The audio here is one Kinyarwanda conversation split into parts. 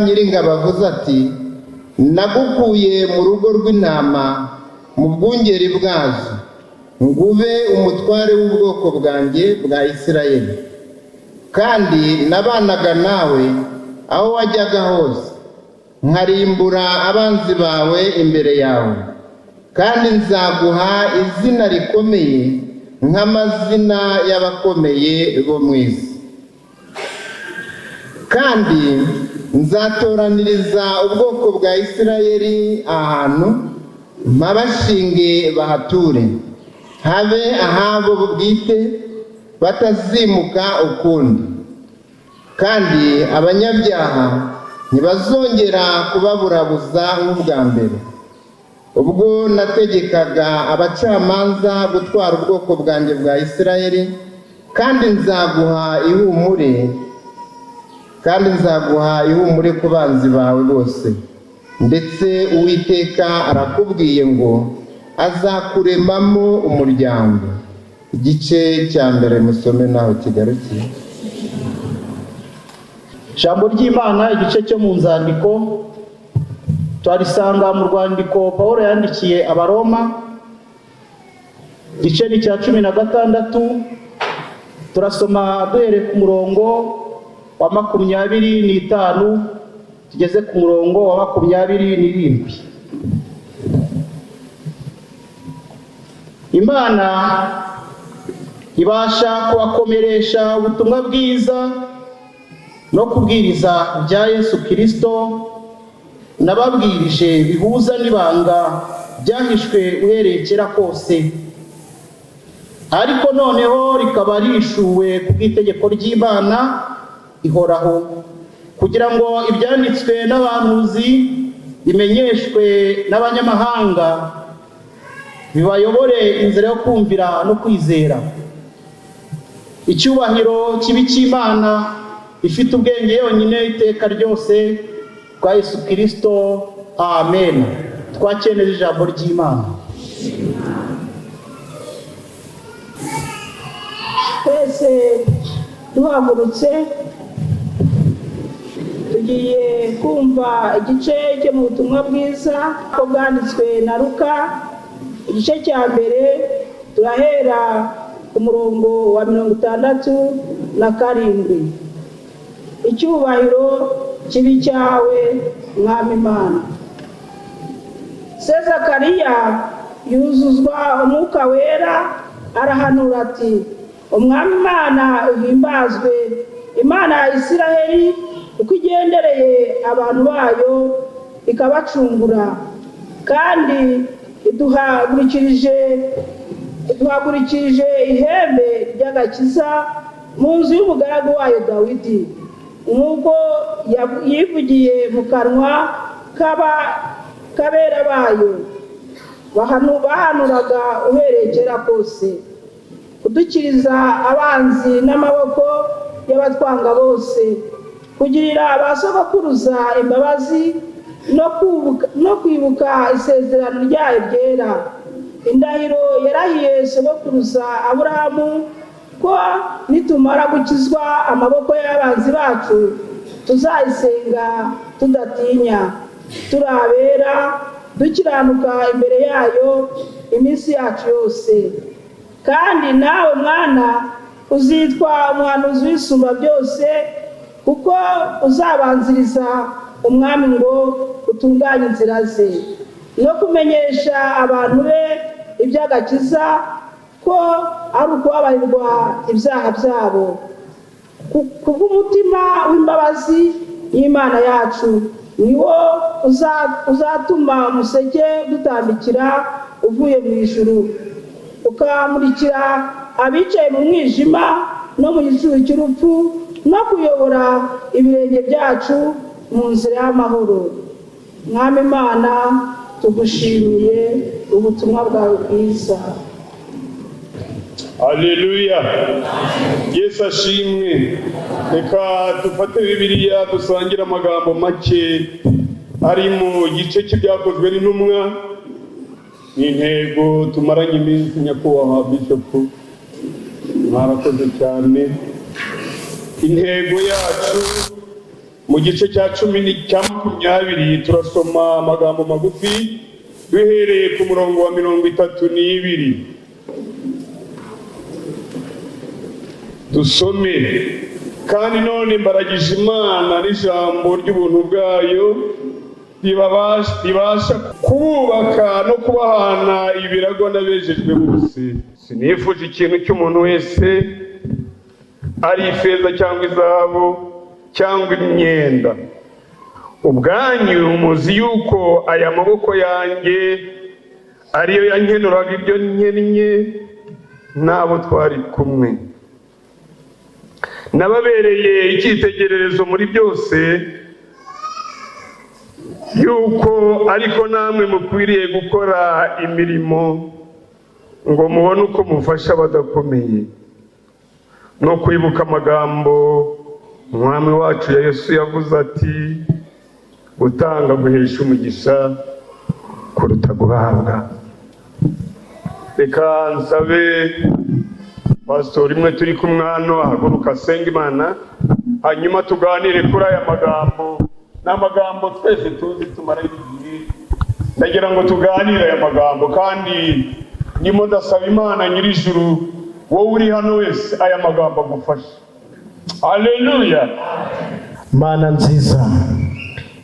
Nyiringabo avuze ati nagukuye mu rugo rw'intama mu bwungeri bwazo ngube umutware w'ubwoko bwanjye bwa Isirayeli, kandi nabanaga nawe aho wajyaga hose nkarimbura abanzi bawe imbere yawe, kandi nzaguha izina rikomeye nk'amazina y'abakomeye bo mu isi, kandi nzatoraniriza ubwoko bwa Isirayeli ahantu mpabashinge bahature, habe ahabo bwite batazimuka ukundi, kandi abanyabyaha ntibazongera kubaburabuza nk'ubwa mbere, ubwo nategekaga abacamanza gutwara ubwoko bwanjye bwa Isirayeli, kandi nzaguha ihumure ku banzi bawe bose. Ndetse Uwiteka arakubwiye ngo azakuremamo umuryango. Igice cya mbere musome naho kigarukiye. Ijambo ry'Imana igice cyo mu nzandiko twarisanga mu rwandiko Pawulo yandikiye Abaroma, igice ni cya 16, turasoma duhereye ku murongo wa 25 tugeze ku murongo wa 27. Imana ibasha kubakomeresha ubutumwa bwiza no kubwiriza bya Yesu Kristo nababwirije bihuza n'ibanga byahishwe uhereye kera kose, ariko noneho rikaba rishuwe ku bw'itegeko ry'Imana ihoraho, kugira ngo ibyanditswe n'abahanuzi bimenyeshwe n'abanyamahanga, bibayobore inzira yo kumvira no kwizera. Icyubahiro kibi cy'Imana ifite ubwenge yonyine iteka ryose kwa Yesu Kristo, amen. Twakeneje ijambo ry'Imana. Twese duhagurutse tugiye kumva igice cyo mu butumwa bwiza ko bwanditswe na Luka, igice cya mbere turahera ku murongo wa 67. Icyubahiro kibi cyawe Mwami Imana. Zakariya yuzuzwa umwuka wera arahanura ati, Umwami Imana uhimbazwe, Imana ya Isiraheli, uko igendereye abantu bayo ikabacungura, kandi iduhagurikirije ihembe ry'agakiza mu nzu y'umugaragu wayo Dawidi, nk'uko yivugiye mu kanwa k'abera bayo bahanuraga uhereye kera kose, kudukiriza abanzi n'amaboko y'abatwanga bose, kugirira abasogokuruza imbabazi no kwibuka isezerano ryayo ryera, indahiro yarahiye sogokuruza Aburahamu ko nitumara gukizwa amaboko y'abanzi bacu tuzayisenga tudatinya, turabera dukiranuka imbere yayo iminsi yacu yose. Kandi nawe mwana uzitwa umuhanuzi w'isumba byose, kuko uzabanziriza umwami ngo utunganye inzira ze, no kumenyesha abantu be iby'agakiza ko ari ukubabarirwa ibyaha byabo, kubw'umutima w'imbabazi y'Imana yacu niwo uzatuma umuseke dutambikira uvuye mu ijuru, ukamurikira abicaye mu mwijima no mu gicucu cy'urupfu, no kuyobora ibirenge byacu mu nzira y'amahoro. Mwami Imana, tugushimiye ubutumwa bwawe bwiza. Haleluya. Yesu ashimwe. Reka dufate Bibiliya dusangire amagambo make ari mu gice cy'ibyakozwe n'intumwa, n'intego tumaranye iminsi nyakubahwa Bishop mwarakoze cyane. Intego yacu mu gice cya 10 turasoma amagambo magufi duhereye ku murongo wa 32. Dusome. Kandi none mbaragije Imana n'ijambo ry'ubuntu bwayo ribasha kubaka no kubahana ibirago n'abejejwe bose. Sinifuje ikintu cy'umuntu wese, ari ifeza cyangwa izahabu cyangwa imyenda. Ubwanyu muzi yuko aya maboko yanjye ariyo yankenuraga ibyo nkennye n'abo twari kumwe. Nababereye icyitegererezo muri byose, yuko ariko namwe mukwiriye gukora imirimo ngo mubone uko mufasha abadakomeye, no kwibuka amagambo umwami wacu ya Yesu yavuze ati, gutanga guhesha umugisha kuruta guhabwa. Reka nsabe pastor imwe turi kumwano ahaguruka asenga Imana, hanyuma tuganire kuri aya magambo. N'amagambo twese tuzi tumara igihe. Ndagira ngo tuganire aya magambo, kandi ndimo ndasaba Imana Nyirijuru, wowe uri hano wese aya magambo agufasha. Haleluya. Mana nziza,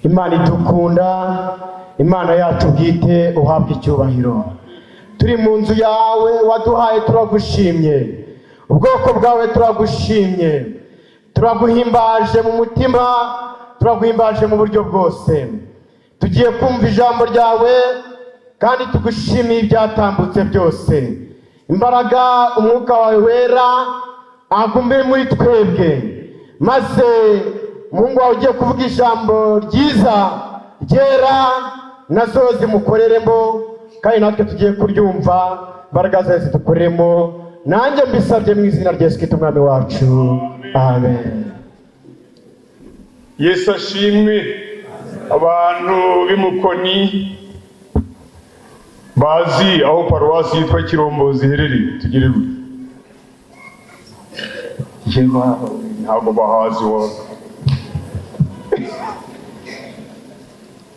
Imana idukunda, Imana yacu bwite, uhabwe icyubahiro. Turi mu nzu yawe waduhaye, turagushimye. Ubwoko bwawe turagushimye, turaguhimbaje mu mutima, turaguhimbaje mu buryo bwose. Tugiye kumva ijambo ryawe kandi tugushimiye ibyatambutse byose. Imbaraga umwuka wawe wera agume muri twebwe, maze Mungu wawe ugiye kuvuga ijambo ryiza ryera nazo zimukoreremo, kandi natwe tugiye kuryumva, imbaraga zawe zidukoreremo. Nanjye mbisabye mu izina rya Yesu Kristo umwami wacu, amen. Yesu ashimwe. Abantu b'Imukoni bazi aho paruwasi yitwa Kirombozi iherereye, tugire gute? Ntabwo bahazi wowe.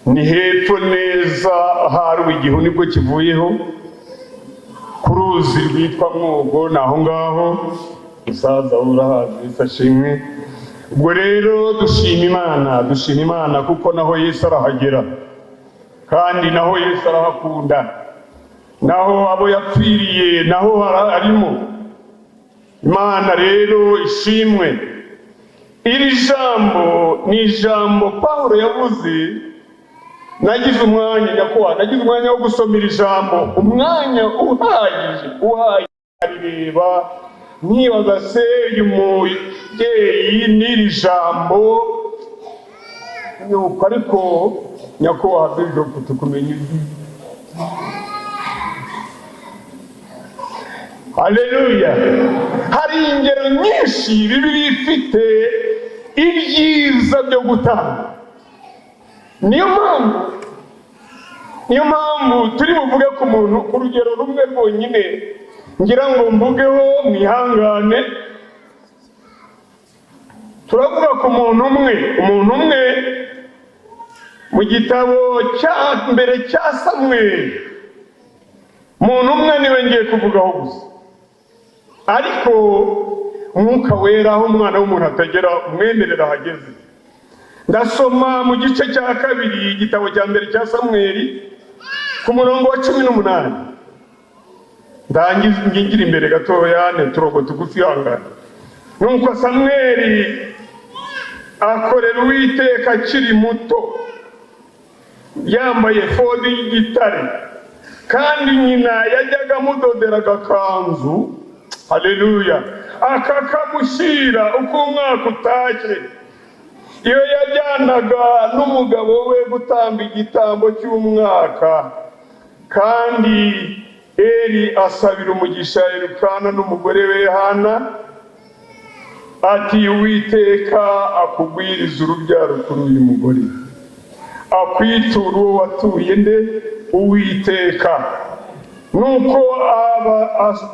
Ni hepfo neza hari igihu nibwo kivuyeho, ku ruzi rwitwa Mwogo, naho ngaho musaza urahazi. Yesu ashimwe. Ubwo rero dushima Imana kuko naho Yesu arahagera, kandi naho Yesu arahakunda, naho abo yapfiriye naho arimo. Imana rero ishimwe. Iri jambo ni ijambo Pawulo yavuze. Nagize umwanya wo gusoma iri jambo, umwanya uhagije arireba, nkibaza se uyu mubyeyi n'iri jambo nuko, ariko nyakubahwa Bishop tukumenya ibi. Haleluya. Hari ingero nyinshi Bibiliya ifite ibyiza byo gutanga. Niyo mpamvu turi buvuge ku muntu ku rugero rumwe rwonyine, ngira ngo mvugeho mwihangane. Turavuga ku muntu umwe mu gitabo cya mbere cya Samweli. Umuntu umwe niwe ngiye kuvugaho gusa, ariko Umwuka Wera aho umwana w'umuntu atagera umwemerera hageze. Ndasoma mu gice cya 2 igitabo cya mbere cya Samweli ku murongo wa 18. Ngingira imbere gatoya turogo tugufi hangana. Nuko Samweli akorera Uwiteka akiri muto, yambaye efodi y'igitare, kandi nyina yajyaga amudodera agakanzu. Haleluya. Akakamushyira uko umwaka utashye. Iyo yajyanaga n'umugabo we gutamba igitambo cy'umwaka, kandi Eli asabira umugisha Elukana n'umugore we Hana, ati Uwiteka akugwiriza urubyaro kuri uyu mugore, akwitura uwo watuye nde? Uwiteka. Nuko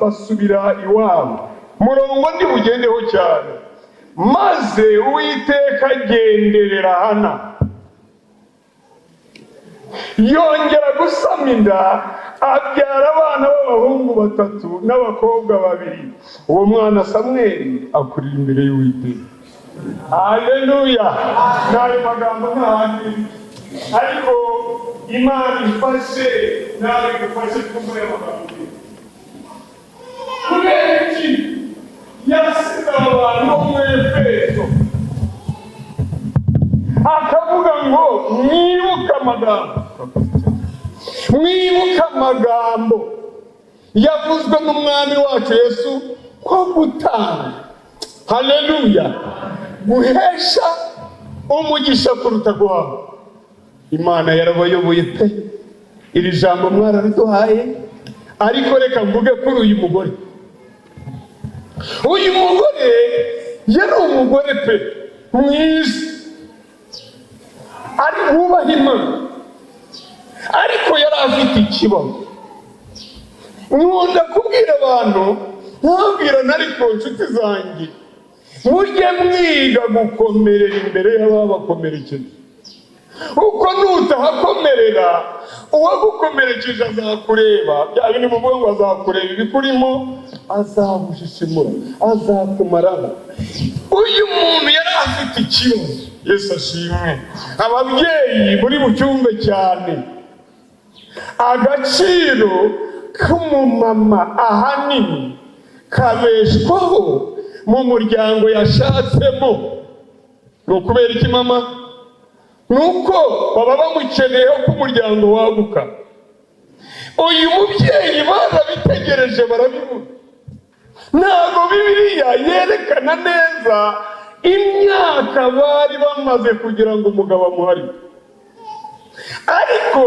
basubira iwabo. murongo ndi bugendeho cyane. Maze Uwiteka agenderera Hana, yongera gusama inda, abyara abana b'abahungu 3 n'abakobwa 2. Uwo mwana Samweli akurira imbere y'Uwiteka. Haleluya! N'ayo magambo ntahandi, ariko Imana ifashe nawe gufashe kumva y'amagambo. Kubera iki yasize abantu bo mu Efeso akavuga ngo mwibuke amagambo yavuzwe n'umwami wacu Yesu ko gutanga, haleluya, guhesha umugisha kuruta guhabwa. Imana yarabayoboye pe, iri jambo mwarariduhaye, ariko reka mvuge kuri uyu mugore. Uyu mugore yari umugore pe mwiza, ari wubaha Imana, ariko yari afite ikibazo. Nkunda kubwira abantu, ntabwira nariko inshuti zanjye, mujye mwiga gukomerera imbere y'ababakomerekeje. Uko nutahakomerera, uwagukomerekeje azakureba, bya bindi muvuga ngo azakureba ibikurimo, azagushishimura, azakumaraho. Uyu muntu yari afite ikibazo. Yesu ashimwe. Ababyeyi muri bucyumve cyane, agaciro k'umumama ahanini kabeshwaho mu muryango yashatsemo. Ni ukubera iki mama? Nuko baba bamukeneyeho ko umuryango waguka. Uyu mubyeyi barabitegereje barabibona. Ntabwo Bibiliya yerekana neza imyaka bari bamaze kugira ngo umugabo amuhari. Ariko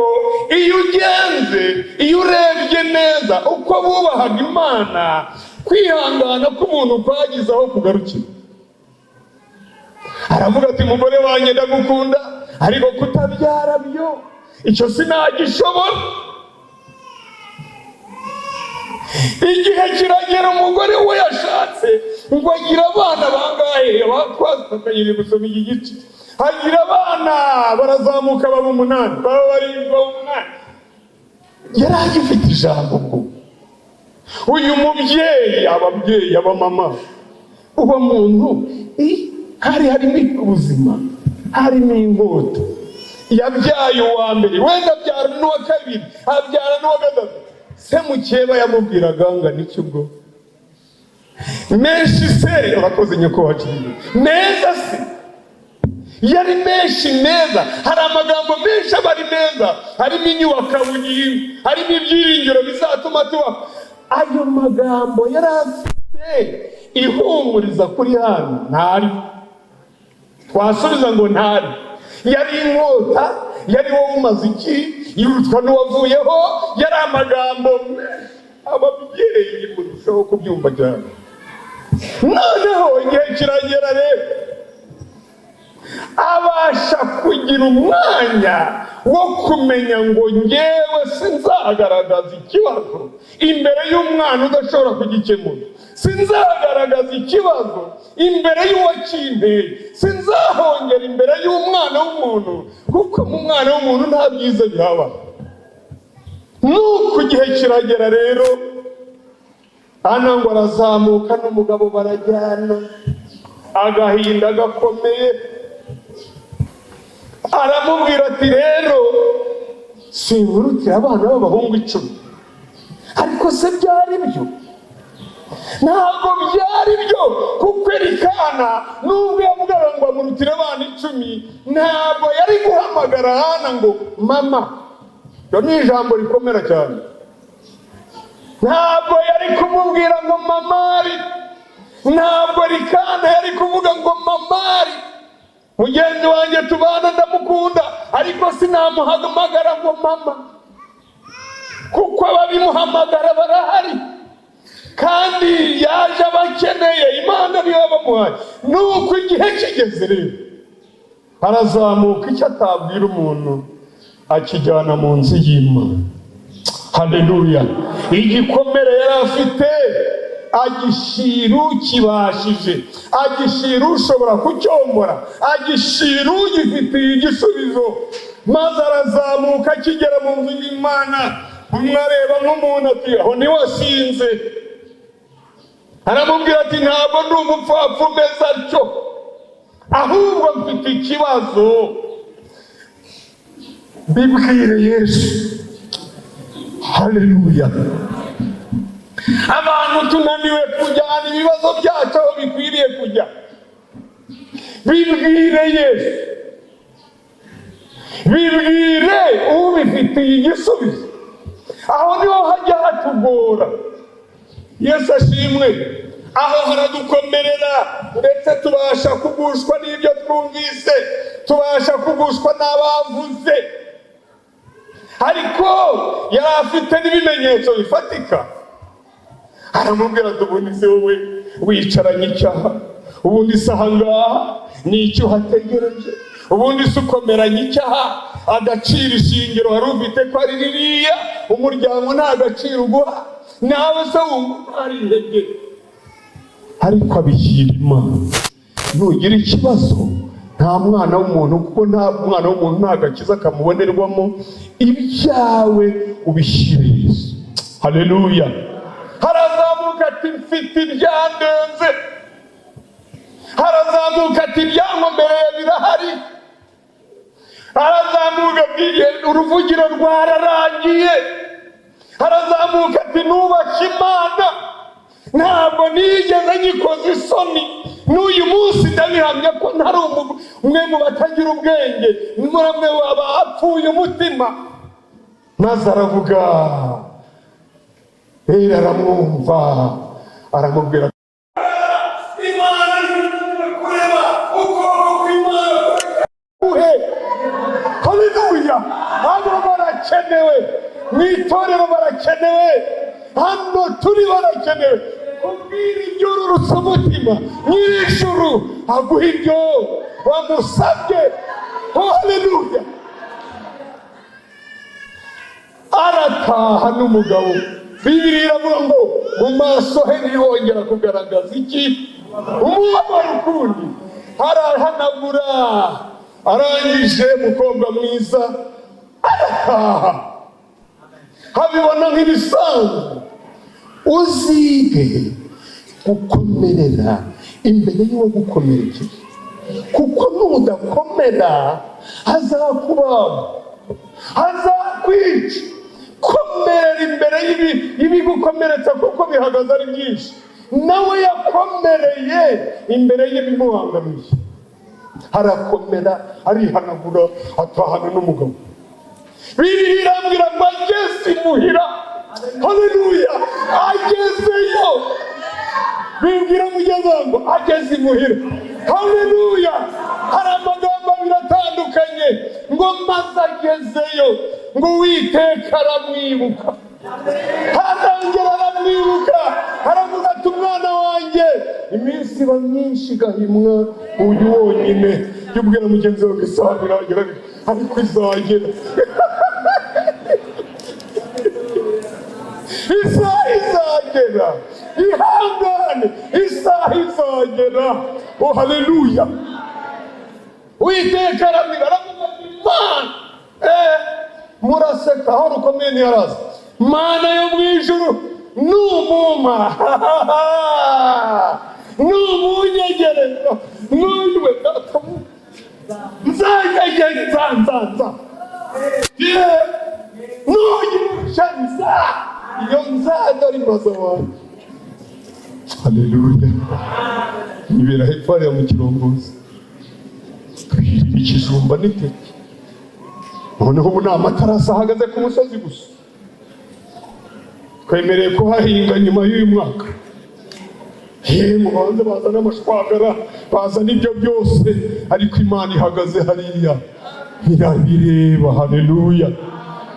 iyo ugenze, iyo urebye neza uko bubahaga Imana, kwihangana k'umuntu kwagize aho kugarukira. Aravuga ati umugore wanjye ndagukunda, ariko kutabyara byo icyo sinagishobora. Igihe kiragera umugore we yashatse ngo agira abana bangahe, twatangiriye gusoma iki gice. Agira abana barazamuka baba 8, baba 8. Yari agifite ijambo ngo uyu mubyeyi, ababyeyi, abamama, uwo muntu harimo ubuzima, harimo inkota. Yabyaye uwa mbere, wenda abyara n'uwa kabiri, abyara n'uwa gatatu. Se mukeba yamubwiraga ngo n'icyo ubwo menshi se, urakoze nyoko wacu neza se, yari menshi meza. Hari amagambo menshi aba ari meza, harimo inyubako bugingo, harimo ibyiringiro bizatuma tuba. Ayo magambo yari afite ihumuriza kuri hano ntari, twasubiza ngo ntari. Yari inkota, yari wowe umaze iki, yirutwa n'uwavuyeho. Yari amagambo ababyeyi murushaho kubyumva cyane. Noneho igihe kiragera rero, abasha kugira umwanya wo kumenya ngo ngewe sinzagaragaza ikibazo imbere y'umwana udashobora kugikemura. Sinzagaragaza ikibazo imbere y'uwakimpeye. Sinzahongera imbere y'umwana w'umuntu, kuko mu mwana w'umuntu nta byiza bihaba. Nuko igihe kiragera rero, Hana ngo arazamuka n'umugabo barajyana, agahinda gakomeye. Aramubwira ati rero simurutira abana b'abahungu 10. Ariko se byari byo? Ntabwo byari byo, kuko Elikana nubwo yavugaga ngo amurutire abana 10, ntabwo yari guhamagara Hana ngo mama. Yo ni ijambo rikomera cyane. Ntabwo yari kumubwira ngo mamari, ntabwo Elikana yari kuvuga ngo mamari, mugenzi wanjye tubana ndamukunda, ariko sinamuhamagara ngo mama, kuko ababimuhamagara barahari kandi yaje abakeneye. Imana niyo yabamuhaye. Nuko igihe kigeze rero, arazamuka, icyo atabwira umuntu akijyana mu nzu y'Imana. Haleluya! Igikomere yari afite agishira ukibashije, agishira ushobora kucyomora, agishira ugifitiye igisubizo. Maze arazamuka akigera mu nzu y'Imana, umwe areba nk'umuntu ati aho ni wasinze. Aramubwira ati ntabwo ndi umupfapfa umeze atyo, ahubwo mfite ikibazo. Bibwire Yesu. Haleluya. Abantu tunaniwe kujyana ibibazo byacu aho bikwiriye kujya. Bibwire Yesu. Bibwire ubifitiye igisubizo. Aho niho hajya hatugora. Yesu ashimwe. Aho haradukomerera, ndetse tubasha kugushwa n'ibyo twumvise, tubasha kugushwa n'abavuze. Ariko yari afite n'ibimenyetso bifatika. Aramubwira ati ubundi se wowe wicaranye icyaha, ubundi se ahangaha ni icyo uhategereje, ubundi se ukomeranye icyaha, agaciro ishingiro wari ufite ko ari ririya, umuryango nta gaciro uguha, nawe se wumva ari intege. Ariko abishyira Imana. Nugira ikibazo, nta mwana w'umuntu, kuko nta mwana w'umuntu nta gakiza kamubonerwamo, ibyawe ubishyire Yesu. Haleluya. Harazamuka ati mfite ibyandenze. Harazamuka ati ibyankomereye birahari. Harazamuka ati uruvugiro rwararangiye. Harazamuka ati nubashye Imana. Ntabwo nigeze nyikoze isoni. N'uyu munsi ndabihamya ko ntari umwe mu batagira ubwenge, n'umwe wabapfuye umutima. Maze aravuga, aramwumva, aramubwira Imana ntibura kureba ukuboko kw'Imana. Haleluya. Hano barakenewe, mu itorero barakenewe, hano turi barakenewe. Kubwira ibyo ururutse umutima, nyir'ijuru aguha ibyo wamusabye. Haleluya. Arataha n'umugabo. Bibiliya iravuga ngo mu maso he ntihongera kugaragaza iki? Umubabaro ukundi. Arahanagura. Arangije umukobwa mwiza arataha. Habibona nk'ibisanzwe. Uzige gukomerera imbere y'uwagukomerekeje, kuko nudakomera azakubaho, azakwica. Komerera imbere y'ibigukomeretsa, kuko bihagaze ari byinshi. Nawe yakomereye imbere y'ibimuhangamiye, harakomera, arihanagura, atahana n'umugabo. Bibiliya irambwira ngo ageze imuhira. Haleluya. Agezeyo. Bimbwira mugeze ngo ageze imuhira. Haleluya. Hari amagambo abiri atandukanye ngo maze agezeyo, ngo Uwiteka aramwibuka. Harongera aramwibuka, aravuga ati umwana wanjye iminsi iba myinshi igahimwa, uyu wonyine. Jya ubwira mugenzi wawe isaha iragera, ariko izagera. Isaha izagera. Ihangane, isaha izagera. Oh haleluya. Uwiteka aramwibuka, aravuga ati Mana, muraseka aho rukomeye ntiyaraza. Mana yo mu ijuru, numuma, numunyegereza, nuywe nzanza nuyimushanza, iyo nzaza ari maze wanjye. Haleluya. Nibera hepfo hariya mu kirongozi, twirira ikijumba n'iteke. Noneho ubu ni amatarasi ahagaze ku musozi gusa. Twemereye ko hahinga nyuma y'uyu mwaka. Mubanze bazana amashwagara, bazana ibyo byose, ariko Imana ihagaze hariya irabireba. Haleluya.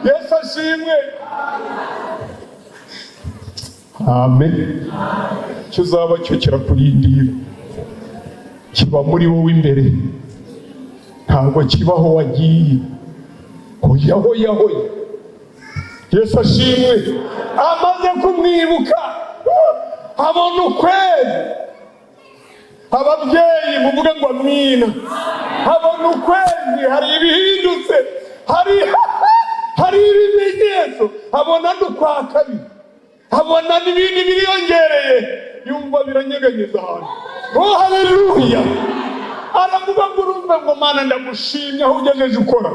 Yesu ashimwe. Amen. Icyo uzaba cyo kirakurindira, kiba muri wowe imbere, ntabwo kibaho wagiye. Hoya hoya hoya. Yesu ashimwe. Amaze kumwibuka, abona ukwezi. Ababyeyi muvuge ngo amina. Abona ukwezi, hari ibihindutse, hari ibimenyetso, abona n'ukwa kabiri, abona n'ibindi biriyongereye, yumva biranyeganyeza ahantu. Oh haleluya! Aravuga ngo urumva ngo Mana ndagushimye aho ugejeje ukora.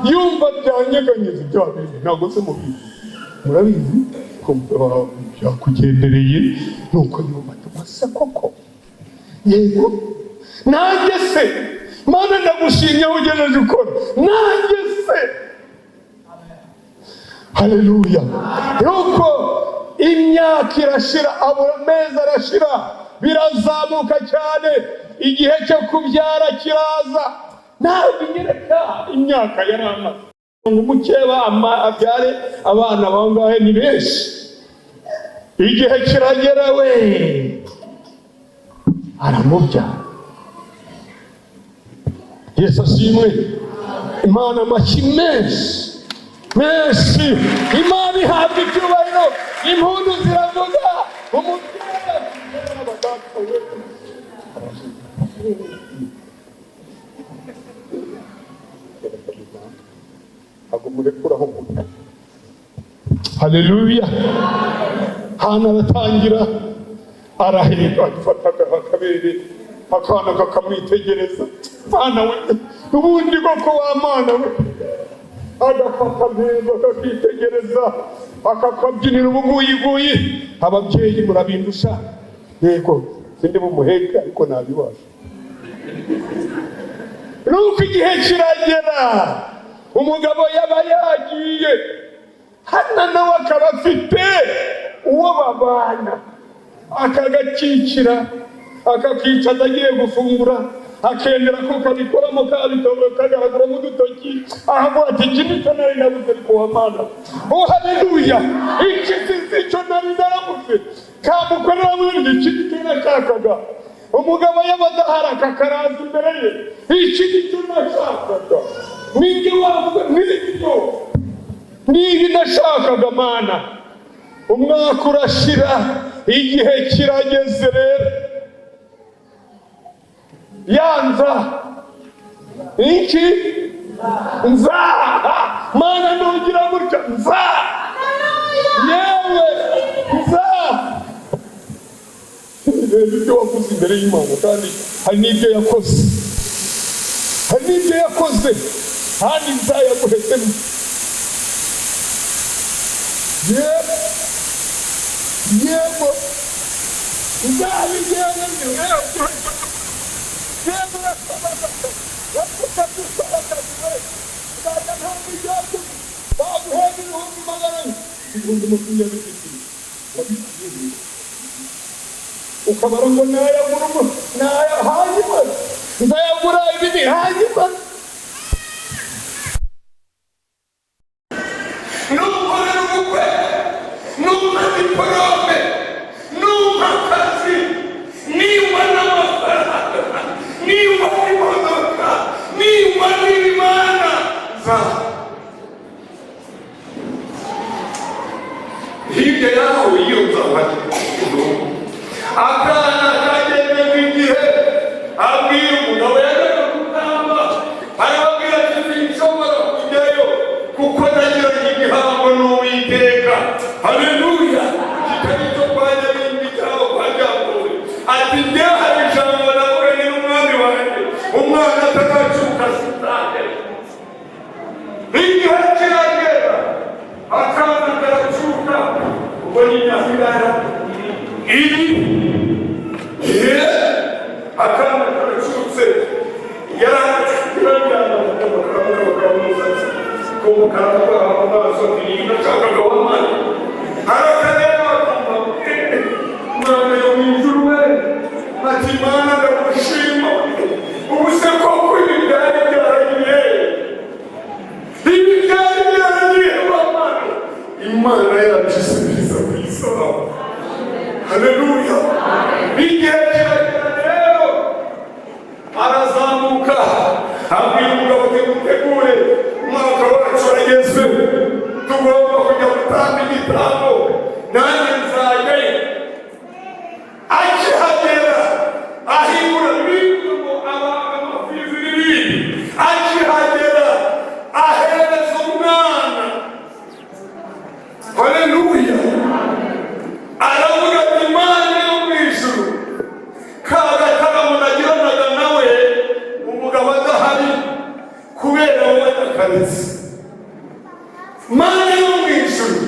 Yumva byanyeganyeza bya bintu, ntabwo se mubizi. Murabizi ko byakugendereye nuko yumva tumase koko. Yego nanjye se Mana ndagushimye aho ugejeje ukora, nanjye se. Haleluya! Nuko imyaka irashira, amezi arashira, birazamuka cyane, igihe cyo kubyara kiraza. Ntabwo nyereka imyaka yari amaze ngo umukeba abyare abana bangahe, ni benshi. Igihe kiragera we aramubyara. Yesu ashimwe. Imana amashyi menshi menshi, Imana ihabwa icyubahiro, impundu ziravuga, umubyeyi agumurekuraho. Haleluya! Hana aratangira arahirika, agifata akabere, akana kakamwitegereza. Mana we, ubundi koko wa Mana we, agafata neza akakitegereza, akakabyinira ubuguyiguyi. Ababyeyi murabindusha, yego sindi bumuheka ariko nabibasha. Nuko igihe kiragera, umugabo yaba yagiye, Hana nawe akaba afite uwo babana, akagakikira, akakicaza agiye gufungura, akemera ko kabikoramo kagaraguramo udutoki, ahavuga ati iki nicyo nari nabuze ariko wa Mana. Oh haleluya! Iki si cyo nari narabuze, kamukorera muri iki nicyo nashakaga. Umugabo y'abadahara kakaraza imbere ye, iki nicyo nashakaga. Ninjye wavuga n'ibyo nibi nashakaga Mana. Umwaka urashira, igihe kirageze rero. Yanza iki nzaha, Mana ntugira gutya, nzaha yewe nzaha. Ibyo wavuze imbere y'Imana, kandi hari n'ibyo yakoze, hari n'ibyo yakoze, kandi nzayaguhesemo. Yego nzabigenda ukabara ngo nayagura hanyuma nzayagura ibindi hanyuma. Nukorera ubukwe, numva diporome, numva akazi, nimba n'amafaranga, nimba n'imodoka, nimba n'Imana za. Hirya yaho iyo nzabona akana kageze igihe abwira umugabo yajyaga kugamba, arababwira ati sinshobora kujyayo kuko nagiranye igihango n'Uwiteka. Haleluya! kitari cyo kwajya n'indi cyaho kwajyambure. Ati njye hari ijambo navuganye n'umwami wanjye, umwana atagacuka sitade. Igihe kiragera, akana karacuka, ubwo ni nyafurara iri akana karacutse, yarajyana umusatsi k'umukara mu maso, ntiyashakaga w'amani. Arakareba akumva Mana yo mu ijuru we, ati Mana ndagushima, ubu se koko ibi byari byaragiye, ibi byari byaragiye Mana. Imana yacu isubiza ku isoko. Haleluya! Igihe kiragera rero, arazamuka abwira umugabo ati mutegure, umwaka wacu urageze, tugomba kujya gutanga igitambo, nanjye nzajyayo. ndabizi. Mana yo mu ijuru,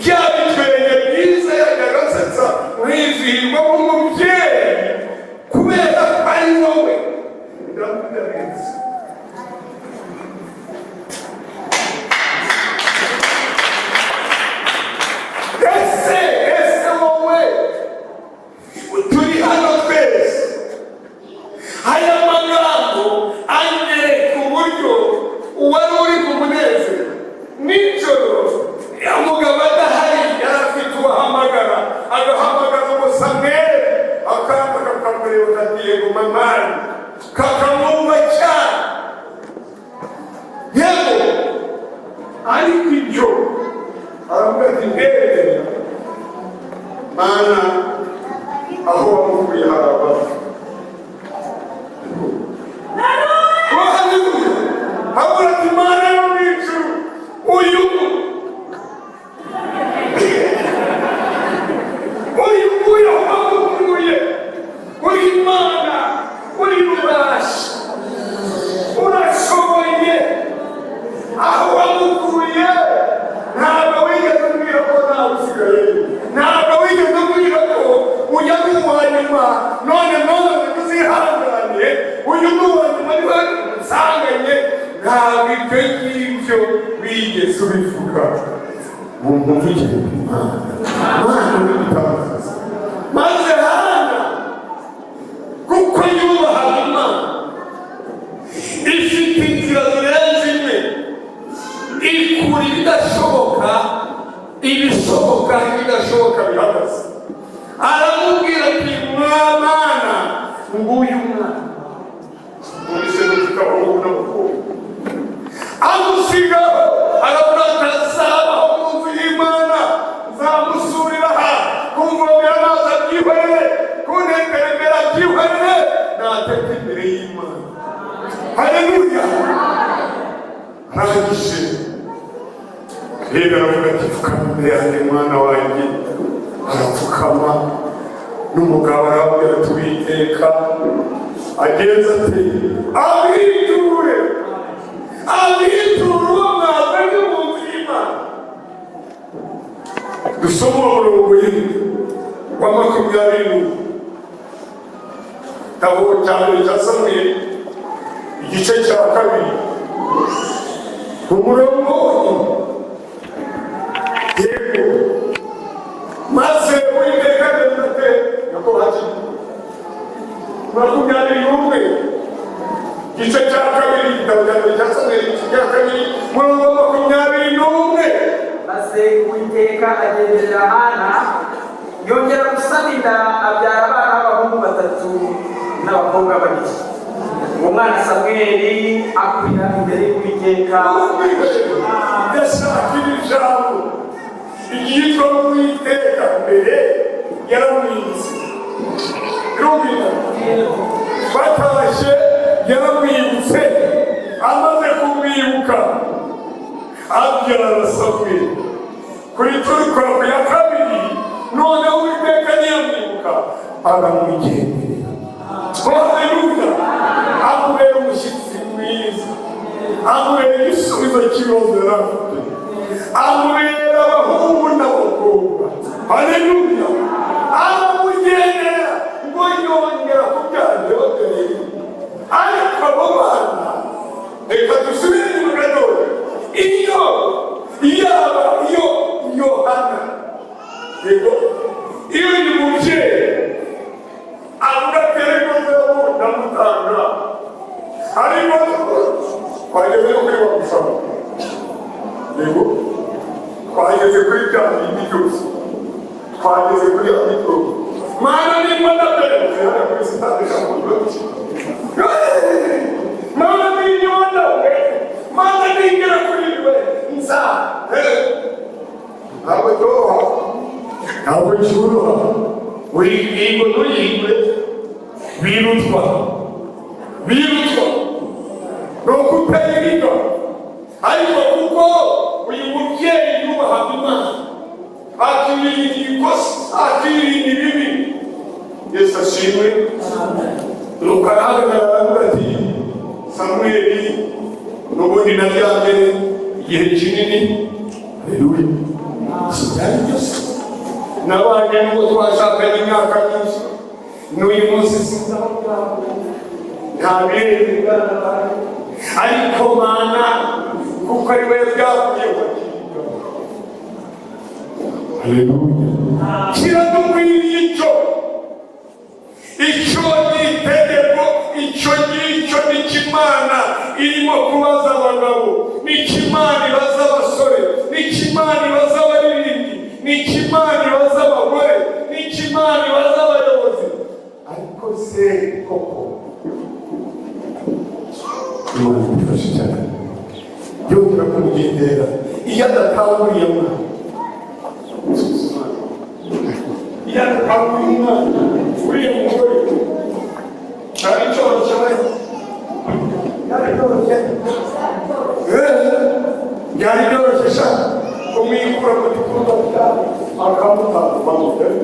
bya bitwenge byiza yajyaga asetsa mwizihirwa nk'umubyeyi kubera ko ari wowe, ndabizi. Ese wowe turi hano twese, aya magambo anyereka uburyo uwari uri ku munezero nijoro umugabo adahari yari afite uwahamagara, agahamagara ngo Samweli, akamba kakamureba kati yego mamani, kakamwumva cyane yego, ariko ibyo aravuga ati mbere Mana aho wamukuye haraba. Habura ati Mana yo mu ijuru, uyu nguyu wamukuye, uri Imana, uri ubasha, urashoboye, aho wamukuye ntabwo wigeze umbwira ko ntawe usigaye, ntabwo wigeze umbwira ko ujya n'uwa nyuma, none tuzihangane, uyu n'uwa nyuma niwe nsanganye, ntabwo ibyo ngibyo wigeze ubivuga. Mumvugire Imana n'ibitabaza, maze Hana kuko yubahaga Imana, ifite inzira zirenze imwe, ikura ibidashoboka ibishoboka, ibidashoboka bihagaze. Aramubwira ati Mana nguyu mwana, ubise n'ikitabo n'umukobwa amusigaho, arabona atazabaho mu nzu y'Imana, nzamusurira aha, kumvomera amazi abyihorere, kuntekera imbere abyihorere, nateka imbere y'Imana. Haleluya. Arangije rero aravuga ati pfukama imbere yanjye mwana wanjye, arapfukama, n'umugabo arabwira ati Uwiteka agenza ati abiture uwo mwazanye mu nzu y'Imana. Dusoma umurongo wa 20 igitabo cya mbere cya Samweli igice cya 2 umurongo yego, maze Uwiteka agenza ati Yakobo ati 21 igice cya 2 igitabo cya mbere cya Samweli igice cya 2 umurongo wa 21. Maze Uwiteka agenderera Hana, yongera gusama inda, abyara abana b'abahungu 3 n'abakobwa 2. Uwo mwana Samweli akurira imbere y'Uwiteka. Ndashaka ijambo iryitwa Uwiteka mbere yaramwibutse, batashye yaramwibutse, amaze kumwibuka abyara Samweli. Kuri turi kwa ya 2 noneho Uwiteka ntiyamwibuka, aramugenderera. Haleluya. Amubera umushyitsi mwiza, amubera igisubizo cy'ibibazo yari afite, amubera abahungu n'abakobwa. Haleluya. Aramugenderera ngo yongera kubyara yongere. Ariko abo bana, reka dusubire inyuma gatoya. Iyo Hana yego, iyo uyu mubyeyi avuga ati ariko ndamutanga, ariko twageze kuri wa musaba yego, twageze kuri bya bindi byose, twageze kuri ya mikoro. Mana nimba ndabyemera kuri sitade y'amakuru, Mana ninyona we, Mana ningera kuri we nza ntabwo nshyuruha wiringo ntuyigwe, birutwa ni ukutayiriga. Ariko kuko uyu mubyeyi yubahaga Imana, akirinda ikosa, akirinda ibibi, Yesu ashimwe. Nuko arahagarara aravuga ati Samweli n'ubundi naryamye igihe kinini. Haleluya. Byari byose nabanye n'uwo twashakanye imyaka myinshi, n'uyu munsi sinzabona nta birenge, ariko Mana kuko ari we bwakuyeho. Haleluya. Kiradukwiriye icyo n'itegeko, icyo ngicyo n'ikimana irimo kubaza abagabo, n'ikimana ibaza abasore, n'ikimana ibaza abaririmbyi, n'ikimana ibaza abagore, n'ikimana ibaza abayobozi. Ariko se koko Imana idufashe cyane, yongera kumugendera iyo adatahuriye mwana, iyo adatahuriye umwana uriya mugore cyari cyoroshye byari byoroshye sha kumwikura mu gikorwa cyawe akamutanga byari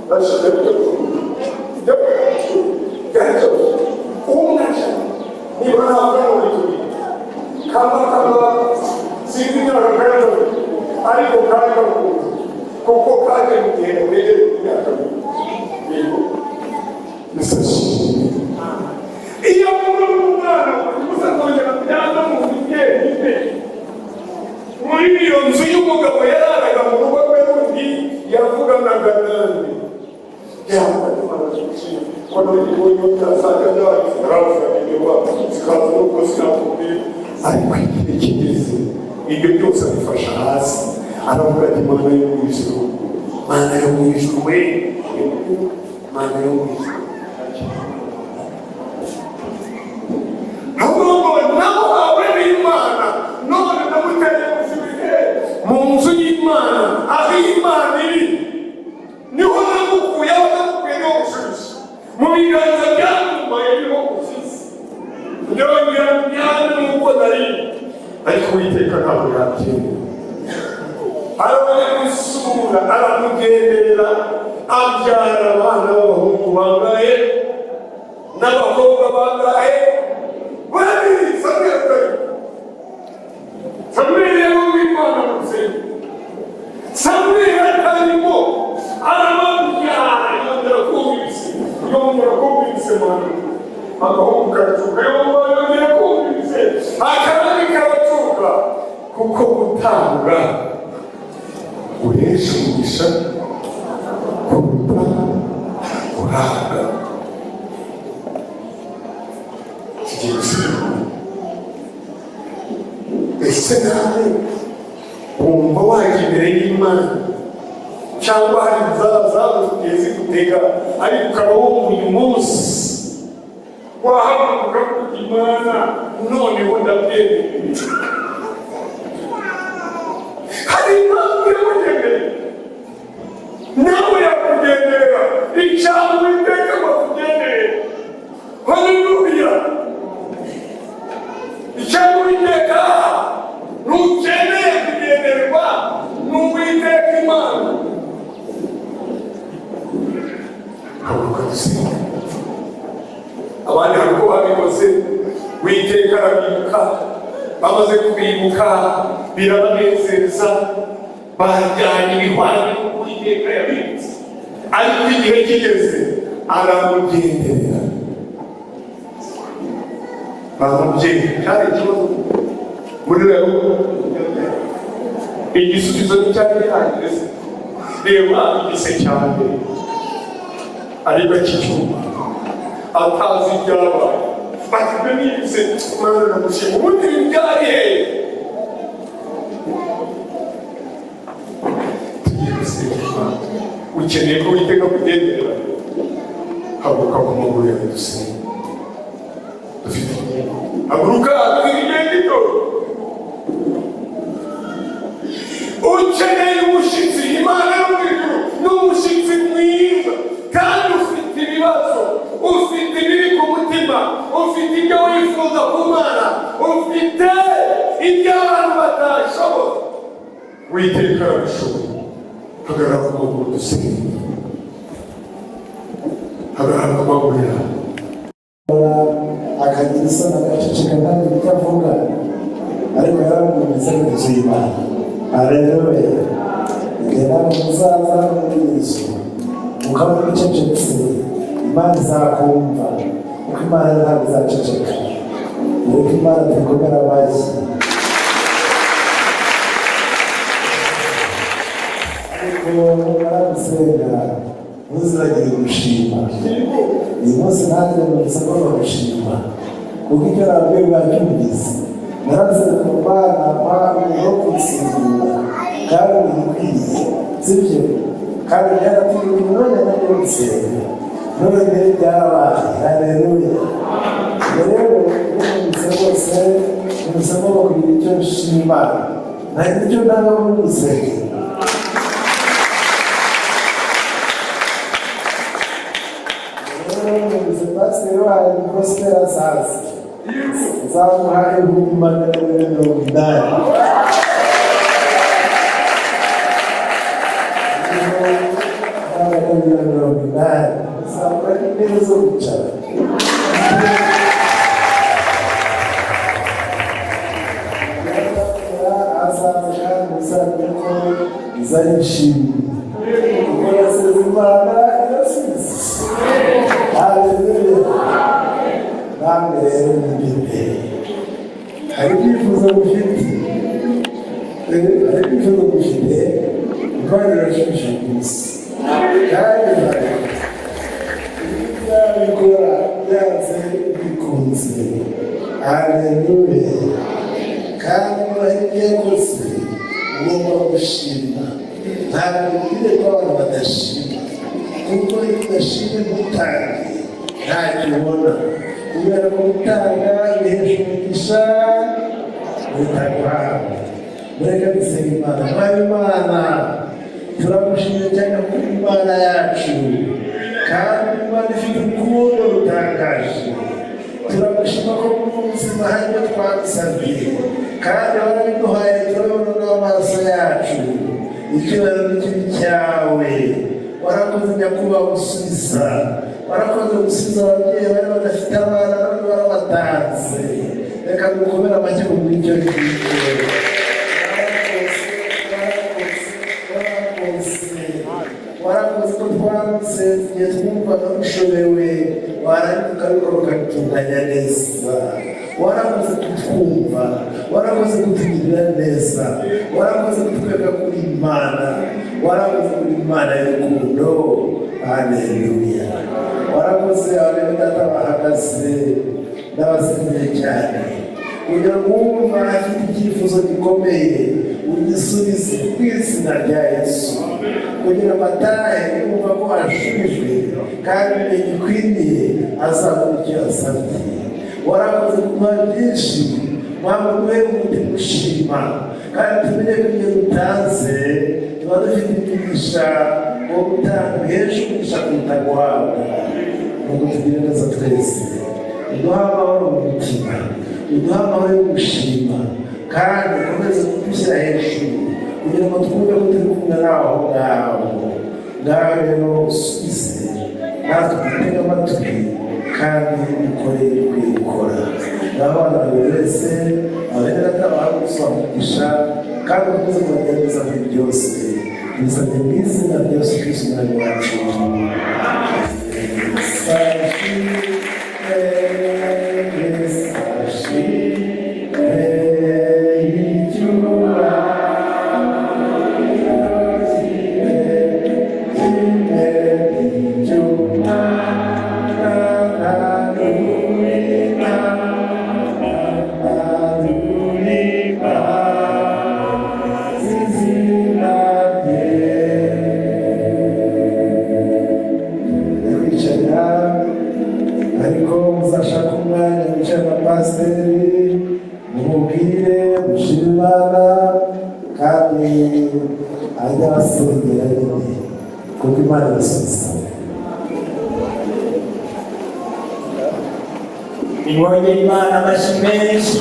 byoroshye umwaca niba ntabwo muri turi kamba sinzi imyaka kandi ariko kandi gakunze kuko kaje mu gihe mwegereye imyaka yego nisashi iyo muri umwana uzakongera kujyana mu bigenge muri iyo nzu y'umugabo yararaga mu rugo rwe rundi yavuganaga nande yaba kono ibonye utasaga ndari ravuga niba zikaza no kusikapubira ariko igihe kigeze ibyo byose abifasha hasi aravuga ati Mana yo mu ijuru, Mana yo mu ijuru we, Mana yo mu ijuru. Ahubwo nabo abe n'Imana none ndamuteye gusubire mu nzu y'Imana, aho Imana iri niho namukuye no gusubiza mu biganza byantumbaye niho gusubiza ndongera myana n'uko nari, ariko Uwiteka ntabwo yabyemera. Aramusura, aramugenderera, abyara abana b'abahungu bangahe n'abakobwa bangahe? Babiri. Samweli yari w'Imana mu rusengero. Samweli atarimo arababyara, yongera kumvise Mana, agahungu karacuka, yongera kumvise akabari karacuka, kuko gutanga guhesha umugisha kuruta guhabwa. Tugiye gusiga. Ese nawe wumva wajya imbere y'Imana cyangwa hari zabugiye zigutega, ariko ukaba wumva uyu munsi wahaguruka kuko Imana noneho ndabyemeye. Hari impamvu yakugenderera, nawe yakugenderera icyaha Uwiteka bakugenderera. Haleluya. Icyaha Uwiteka ntukeneye kugendererwa n'Uwiteka Imana. Haguruka dusenga. Abandi hari uko babikoze, Uwiteka arabibuka, bamaze kubibuka birabanezeza, bajyanye ibihwanye Uwiteka yabibutse. Ariko igihe kigeze aramugenderera. Bamugenderera cyari ikibazo muri rero igisubizo cyari gihageze. Reba igise cyane ariko kicyuma atazi ibyabaye, bati nibise Mana ndagushima, ubundi byari hehe? Ukeneye ko Uwiteka kugenderera, haguruka ku maguru yawe dusenge. Haguruka twigende. Ukeneye umushyitsi, Imana yo mu ijuru ni umushyitsi mwiza, kandi ufite ibibazo, ufite ibiri ku mutima, ufite ibyo wifuza ku Mana, ufite ibyo abantu batashobora. Uwiteka arabishoboye. Hagarara ku maguru dusenge. Hagarara ku maguru yawe. Akagira isano gace agaceceka ntazi icyo avuga ariko yaramwumvise gushima. Haleluya. Igihe nawe muzaza muri Yesu mukaba mucecetse, Imana izakumva kuko Imana ntabwo izaceceka. Nuko Imana tuyikomera amashyi. Ariko aragusenga ntuzibagire gushima. Uyu munsi nanjye nusaba gushima kuko icyo nabwiye bwacyumvise. Narasenga mu Mana no kunsingura kandi bikwiye, sibyo? Kandi byaratumye umwanya nanjye gusenga none byarabaye. Haleluya. Rero mwumvise bose musaba kugira icyo nshima nta icyo ndanga muri gusenga. Pasiteri wayo Prosper Asazi nzamuha 1,800. Nzamuha intebe zo kwicara. Asazi kandi musaza ko izayishimye kuko yasize Imana irasubiza. Haleluya. Namwe rero mugende. Hari ibyifuzo mufite. Imana irashimishije ku isi. Kandi ibikora byanze bikunze. Haleluya. Kandi murahiye rwose ugomba gushima. Ntabwo bikwiriye ko abantu badashima kuko iyo udashimye ntutange ntacyo ubona. Kubera ko gutanga bihesha umugisha bitaguhabwa. Mureke dusenga Imana. Mwami Imana turagushimye cyane kuko Imana yacu kandi Imana ifite urukundo rutangaje. Turagushima ko mu buzima hari ibyo twagusabye kandi warabiduhaye turabona n'amaso yacu. Icyubahiro n'ikibi cyawe. Warakoze nyakubahwa gusubiza. Warakoze gusubiza ababyeyi bari badafite abana none warabatanze. Reka dukomere amashyi ku bw'icyo ngicyo. Warakoze ko twanze igihe twumvaga dushobewe warangiza ukabikora ukabitunganya neza. Warakoze kutwumva, warakoze kutugirira neza, warakoze kutweka kuri Imana, warakoze kuri Imana y'urukundo. Haleluya. Warakoze abene data bahagaze n'abasengeye cyane kugira ngo wumva afite icyifuzo gikomeye ugisubize ku izina rya Yesu kugira ngo atahe yumva ko ashubijwe kandi gikwiriye azabona icyo yasabye. Warakoze kuduha byinshi mpamvu duhe umutima ushima kandi tumenye ko ibyo dutanze tuba dufite imigisha wo gutanga bihesha umugisha kuruta guhabwa. Nuko tugire neza twese, uduha amahoro mu mutima, uduha amahoro yo gushima kandi ukomeze kudushyira hejuru kugira ngo twumve ko turi kumwe nawe aho ngaho. Ngaho rero usubize natwe dutege amatwi kandi dukore ibikwiye gukora. Abana buri wese abene atabaha gusaba umugisha kandi ukomeze kubagerageza muri byose. Bisabye mu izina rya Yesu Kristo umwami wacu. Ariko muzashaka umwanya wicara na pasiteri mumubwire mushime Imana kandi ajya abasengera nyine kuko Imana irasubiza. Nimwongere Imana amashyi menshi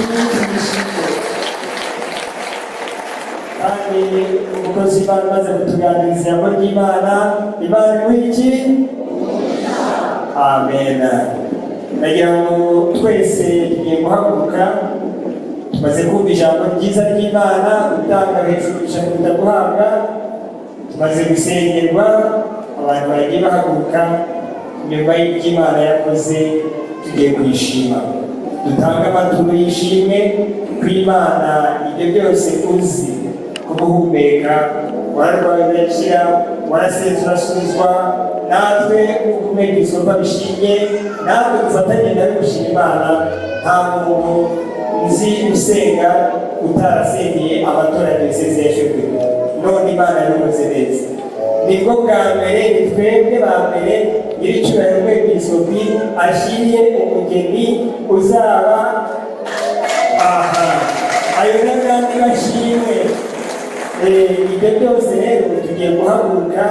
kandi umukozi w'Imana umaze kutuganiriza ijambo ry'Imana. Imana ni iki? Amen. nagira ngo twese tugiye guhaguruka tumaze kumva ijambo ryiza ry'Imana gutanga hejuru kuruta guhabwa, tumaze gusengerwa abantu bagiye bahaguruka nyuma y'iby'Imana yakoze tugiye kuyishima, dutanga amaturo y'ishimwe ku Imana. Ibyo byose uzi kuguhumeka, wararwaye urakira, warasenze urasubizwa, natwe ukumenya ibikorwa bishimye, natwe dufatanye nawe gushima Imana. Nta muntu uzi usenga utarasengeye amatorero yasezerejwe, none Imana yabivuze neza. Nibwo bwa mbere ni twebwe ba mbere nyir'icyubahiro Mwepiskopi ashyiriye umugeni uzaba aha, ayo n'abandi bashimwe. Ibyo byose rero tugiye guhaguruka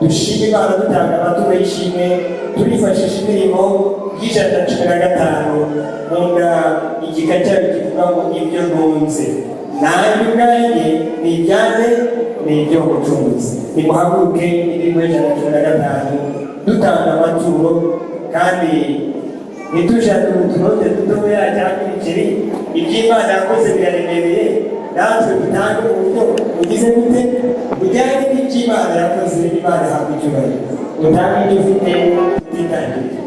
dushime Imana, dutanga amaturo y'ishimwe, turifashisha indirimbo y'Ijana-na-15 nkunda igika cyayo kivuga ngo ibyo ntunze nanjye ubwanjye ni ibyanjye ni ibyo Umucunguzi. Nimuhaguruke indirimbo y'Ijana-na-15 dutanga amaturo, kandi ntitujane utunote dutoya cyangwa ibiceri. Iby'Imana yakoze biraremereye, natwe dutange uburyo bugize gute bujyanye n'iby'Imana yakoze. Imana ihabwa icyubahiro, dutange ibyo ufite utitangiriye.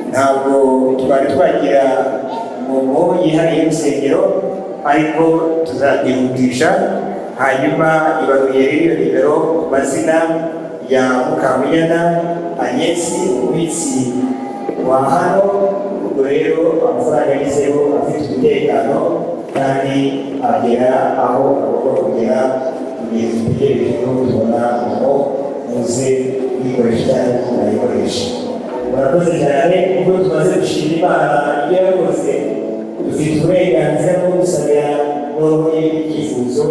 Ntabwo twari twagira umuntu yihariye urusengero, ariko tuzagihutisha hanyuma ibaruye rero nimero ku mazina ya Mukamunyana Agnesi umubitsi wa hano. Ubwo rero amafaranga yagizeho afite umutekano kandi agera aho agomba kugera mu gihe dutegereje ko tubona aho muze kuyikoresha cyangwa tunayikoresha. Murakoze cyane kuko tumaze gushima Imana ibyo yakoze. Dufite uburenganzira bwo gusabira no icyifuzo.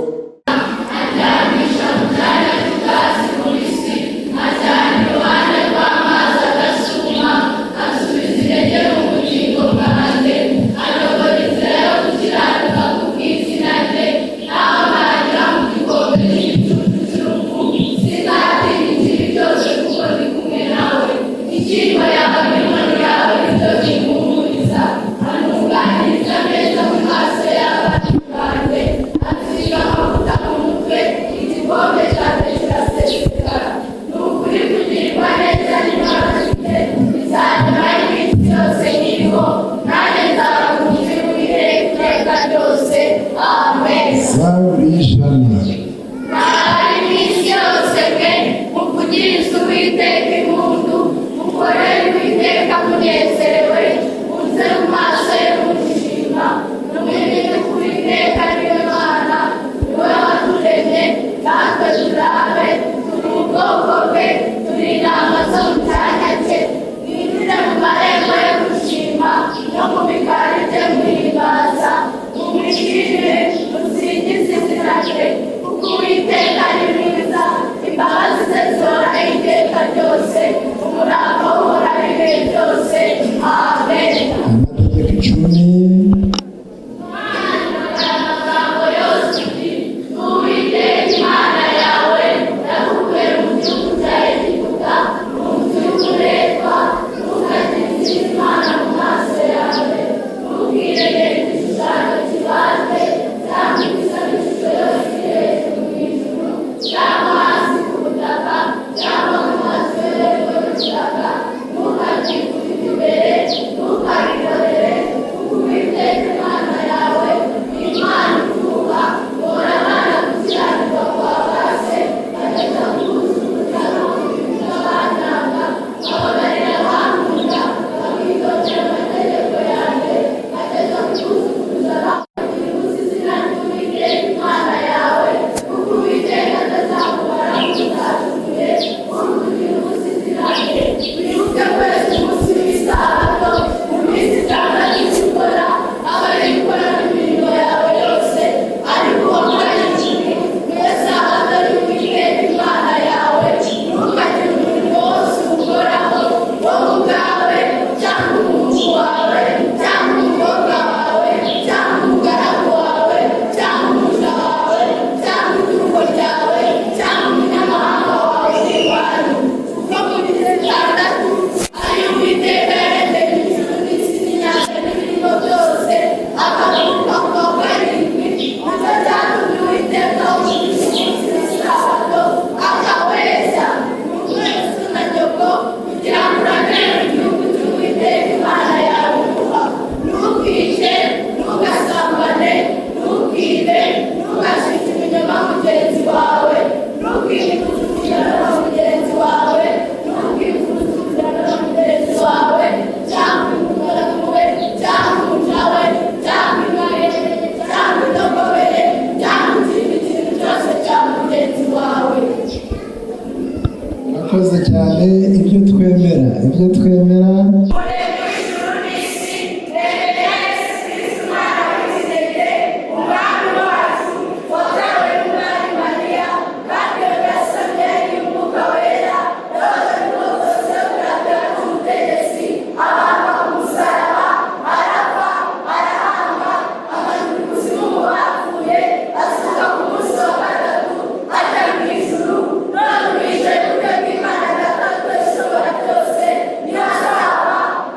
Murakoze cyane. Ibyo twemera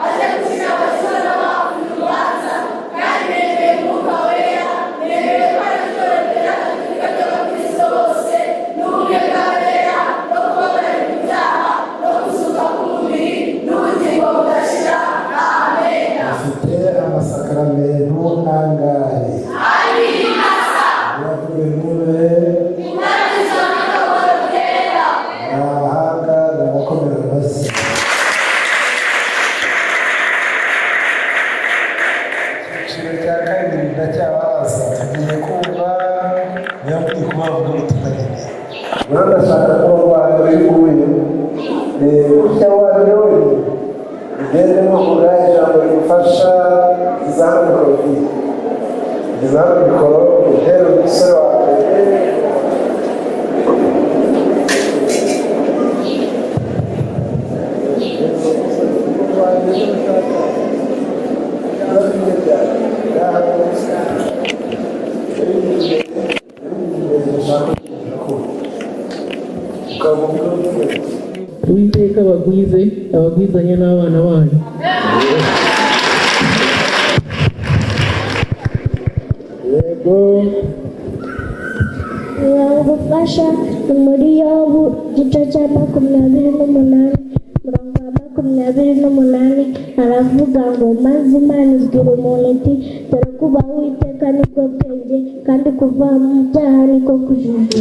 Azaba nawe mikoro utera umusore wa mbere. Uwiteka abagwize abagwizanye n'abana banyu. Yego. Gufasha ni muri Yobu igice cya 28 umurongo wa 28 aravuga ngo maze Imana ibwira umuntu iti dore kubaha Uwiteka nibwo bwenge kandi kuva mu byaha niko kujijuka.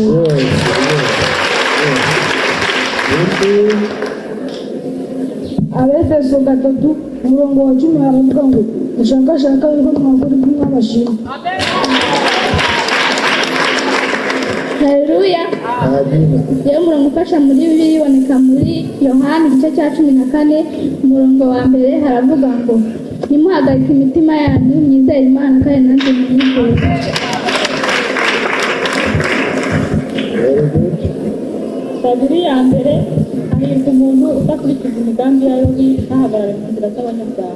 Abefeso 3 umurongo wa 10 haravuga ngo ushakashaka yuko mwakora ibyo mwabashima. Haleluya. Iyo murongo ufasha muri Bibiliya iboneka muri Yohana igice cya 14 umurongo wa mbere haravuga ngo nimuhagarike imitima yanyu mwizere Imana kandi nanjye mwizere. Sabiri ya mbere hahirwa umuntu udakurikiza imigambi y'ababi ahagarara mu nzira z'abanyabyaha.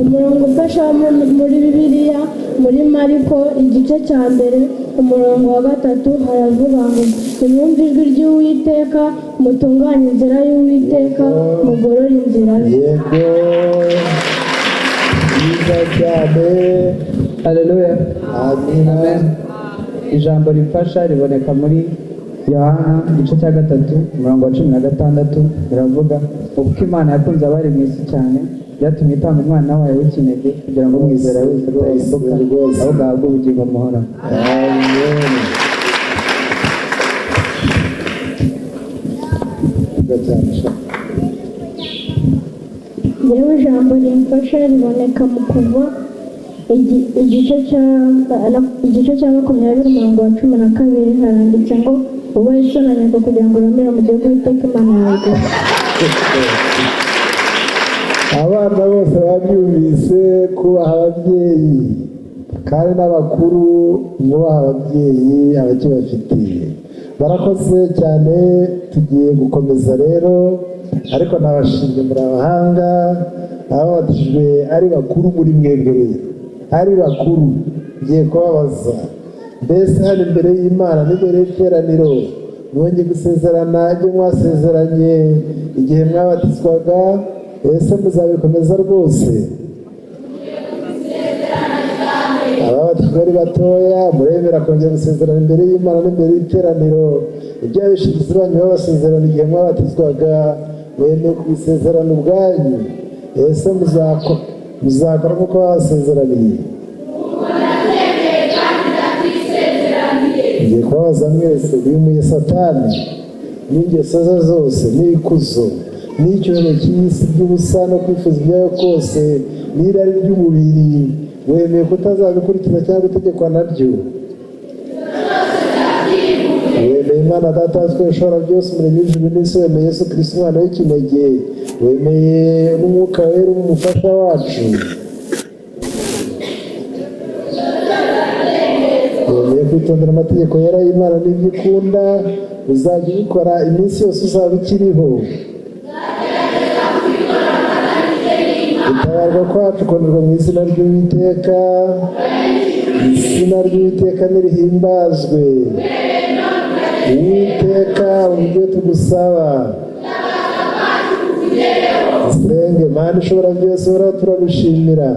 Umurongo ufasha muri Bibiliya muri Mariko igice cya mbere umurongo wa 3 haravuga ngo nimwumve ijwi ry'Uwiteka mutunganye inzira y'Uwiteka mugorore inzira ze. Yego. Byiza cyane. Haleluya. Amen. Ijambo rifasha riboneka muri Yohana igice cya 3 umurongo wa 16 biravuga uko Imana yakunze abari mu isi cyane byatumye itanga umwana wayo w'ikinege kugira ngo umwizera wese atarimbuka ahubwo ahabwe ubugingo buhoraho. Amen. Yewe ijambo rimfasha riboneka mu Kuva igice cya 20 umurongo wa 12 haranditse ngo ubahe so na nyoko kugira ngo uremere mu gihugu Uwiteka Imana yawe. Abana bose babyumvise kubaha ababyeyi kandi n'abakuru bubaha ababyeyi abakibafitiye. Barakoze cyane, tugiye gukomeza rero ariko nabashimye muri abahanga ababatijwe ari bakuru muri mwebwe rero ari bakuru. Ngiye kubabaza mbese hano imbere y'Imana n'imbere y'iteraniro mwongeye gusezerana ibyo mwasezeranye igihe mwabatizwaga, ese muzabikomeza rwose? Ababatijwe ari batoya murebera kongera gusezerana imbere y'Imana n'imbere y'iteraniro ibyo abishingizi banyu babasezerana igihe mwabatizwaga, mwemeye kubisezerana ubwanyu, ese muzakora nk'uko babasezeraniye? Ngiye kubabaza mwese, wimuye Satani n'ingeso ze zose n'ikuzo n'icyubahiro cy'isi by'ubusa no kwifuza ibyayo kose n'irari ry'umubiri, wemeye kutazabikurikiza cyangwa gutegekwa nabyo? Wemeye Imana Data wa twese ushobora byose umuremyi w'ijuru n'isi, wemeye Yesu Kristo umwana w'ikinege, wemeye n'umwuka wera umufasha wacu, wemeye kwitondera amategeko yera y'Imana n'ibyo ikunda, uzajya ubikora iminsi yose uzaba ukiriho. Gutabarwa kwacu konerwa mu izina ry'Uwiteka, izina ry'Uwiteka nirihimbazwe. Uwiteka ubwo tugusaba, Senge Mana ishobora byose, uraho turagushimira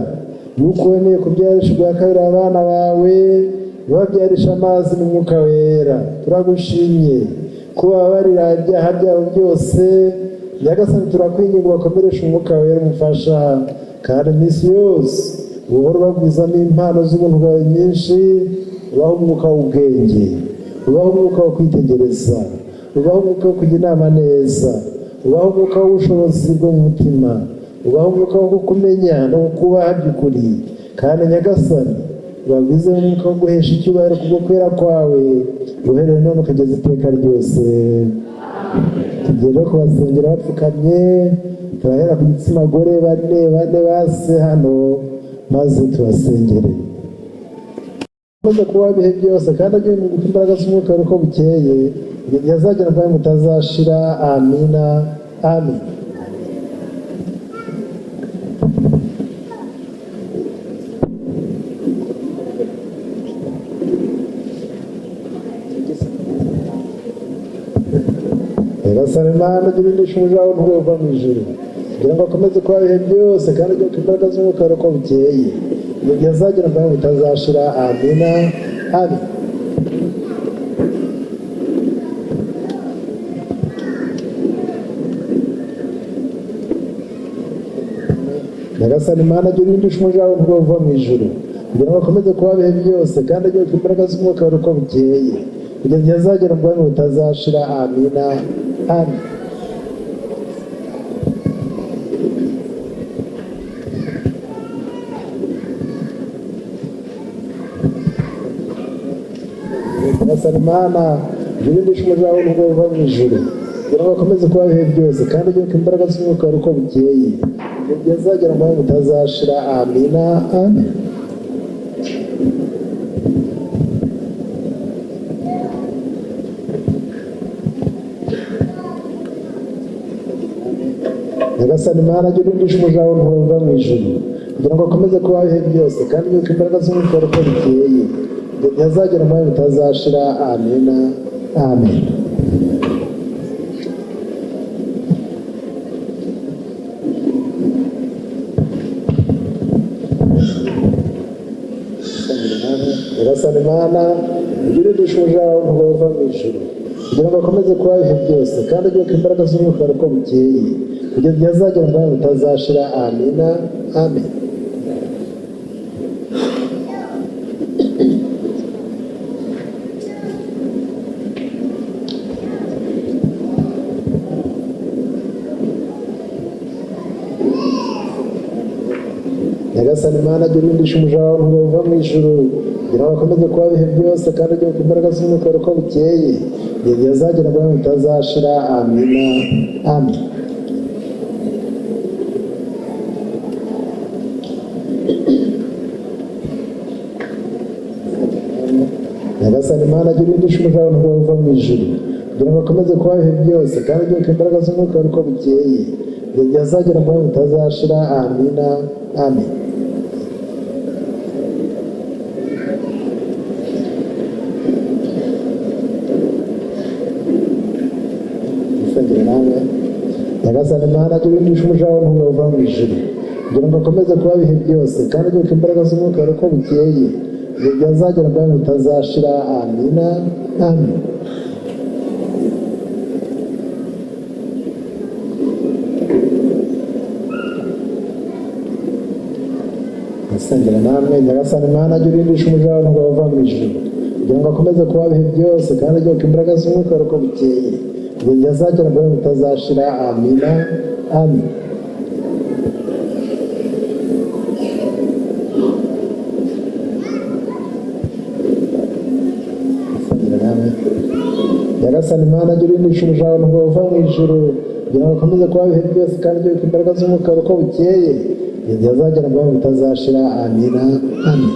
yuko wemeye kubyarisha ubwa kabiri abana bawe, babyarisha amazi n'umwuka wera. Turagushimye kuba babarira ibyaha byabo byose. Nyagasani turakwinginga bakomeresha umwuka wera umufasha, kandi iminsi yose uhora ubagwizamo impano z'ubuntu bwawe nyinshi. Ubaho umwuka w'ubwenge, ubaho umwuka wo kwitegereza, ubaho umwuka wo kujya inama neza, ubaho umwuka w'ubushobozi bwo mu mutima, ubaho umwuka wo kukumenya no kukubaha by'ukuri. Kandi Nyagasani bagwize umwuka wo guhesha icyubahiro kubwo kwera kwawe, uhereye none ukageza iteka ryose. Tugiye no kubasengera bapfukamye turahera ku gitsina gore bane base hano maze tubasengere. Maze kuba ibihe byose kandi agiye mu gufa imbaraga z'umwuka uko bukeye igihe azagera mbaye mutazashira. Amina amen. Nyagasani Mana turindisha umuja wawe ntuva mu ijuru kugira ngo akomeze kuba ibihe byose kandi agiye ku imbaraga z'umwuka uko bukeye igihe azagera mbaye mutazashira. Amina amen. Nyagasani Mana turindisha umuja wawe ntuva mu ijuru kugira ngo akomeze kuba ibihe byose kandi agiye ku imbaraga z'umwuka uko bukeye igihe azagera mbaye mutazashira. Amina amen. Nyagasani Mana turindisha umuja wawe ntuva mu ijuru kugira ngo akomeze kuba ibihe byose kandi agiye ku imbaraga z'umwuka uko bukeye igihe azagera mbaye mutazashira. Amina amen. Nyagasani Mana turindisha umuja wawe ntuva mu ijuru kugira ngo akomeze kuba ibihe byose kandi agiye ku imbaraga z'umwuka uko bukeye igihe azagera mbaye mutazashira. Amina amen. Nyagasani Mana turindisha umuja wawe ntuva mu ijuru kugira ngo akomeze kuba ibihe byose kandi agiye ku imbaraga z'umwuka uko bukeye igihe azagera mbaye mutazashira. Amina amen. Nyagasani Mana turindisha umuja wawe ntuva mu ijuru kugira ngo akomeze kuba ibihe byose kandi agiye ku imbaraga z'umwuka uko bukeye igihe azagera mbaye mutazashira. Amina amen. Nyagasani Mana turindisha umuja wawe ntuva mu ijuru kugira ngo akomeze kuba ibihe byose kandi agiye ku imbaraga z'umwuka uko bukeye igihe azagera mbaye mutazashira. Amina amen. Nyagasani Mana turindisha umuja wawe ntuva mu ijuru kugira ngo akomeze kuba ibihe byose kandi agiye ku imbaraga z'umwuka uko bukeye igihe azagera mbaye mutazashira. Amina amen. Asengera namwe. Nyagasani Mana turindisha umuja wawe ntuva mu ijuru kugira ngo akomeze kuba ibihe byose kandi agiye ku imbaraga z'umwuka uko bukeye igihe azagera mbaye mutazashira. Amina amen. Nyagasani Mana turindisha umuja wawe ntuva mu ijuru kugira ngo akomeze kuba ibihe byose kandi agiye ku imbaraga z'umwuka uko bukeye igihe azagera mbaye mutazashira. Amina amen.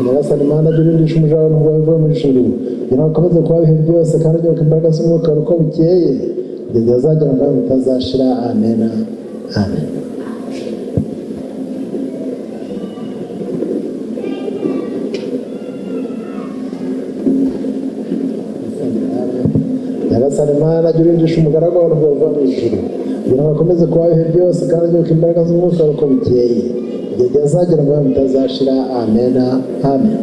Nyagasani Mana turindisha umuja wawe ntuva mu ijuru kugira ngo akomeze kuba ibihe byose kandi agiye ku imbaraga z'umwuka uko bukeye igihe azagera mbaye mutazashira. Amina amen. Nyagasani Mana turindisha umugaragu wawe ntuva mu ijuru kugira ngo akomeze kuba ibihe byose kandi agiye ku imbaraga z'umwuka uko bukeye igihe azagera mbaye mutazashira. Amena amen.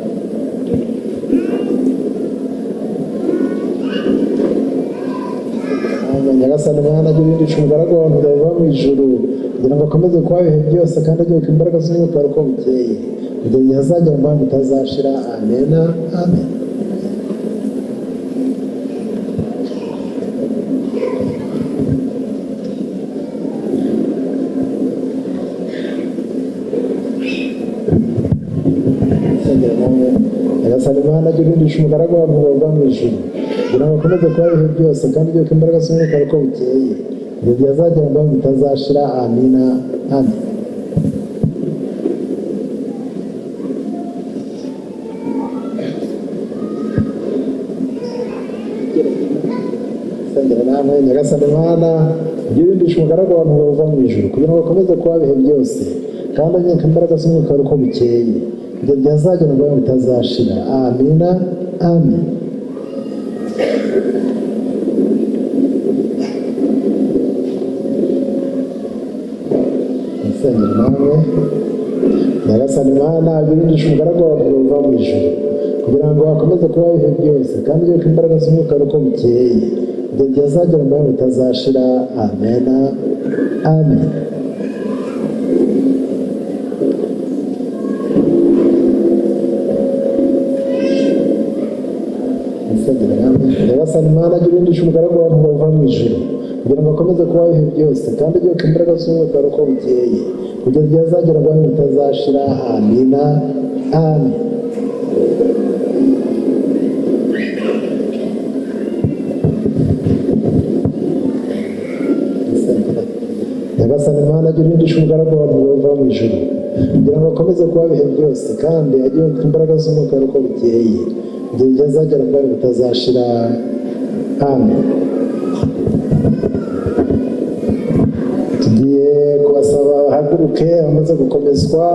Nyagasani Mana turindisha umugaragu wawe ntuva mu ijuru kugira ngo akomeze kuba ibihe byose kandi agiye ku imbaraga z'umwuka uko bukeye igihe azagera mbaye mutazashira. Amena amen. Nyagasani nyagasani Mana jya urindisha umugaragu wawe uva mu ijuru kugira ngo akomeze kuba ibihe byose kandi byuko imbaraga z'umwuka uko bukeye ibyo byazagera ngo bitazashira amina amen. nyagasani Mana jya urindisha umugaragu wawe uva mu ijuru kugira ngo akomeze kuba ibihe byose kandi byuko imbaraga z'umwuka uko bukeye ibyo byazagera ngo bitazashira amina amen. nyagasani Mana jya urindisha umugaragu wawe uva mu ijuru kugira ngo akomeze kuba ibihe byose kandi yuko imbaraga z'umwuka uko bukeye ibyo byazagera ngo bitazashira amena amen. nyagasani Mana jya urindisha umugaragu wawe uva mu ijuru kugira ngo akomeze kuba ibihe byose kandi yuko imbaraga z'umwuka uko bukeye ibyo byazagera ngo bitazashira amina amen. nyagasani Mana jya urindisha umugaragu wawe uva mu ijuru kugira ngo akomeze kuba ibihe byose kandi ajye yumva imbaraga z'umwuka uko bukeye ibyo byazagera ngo bitazashira amen. tugiye kubasaba bahaguruke bamaze gukomezwa.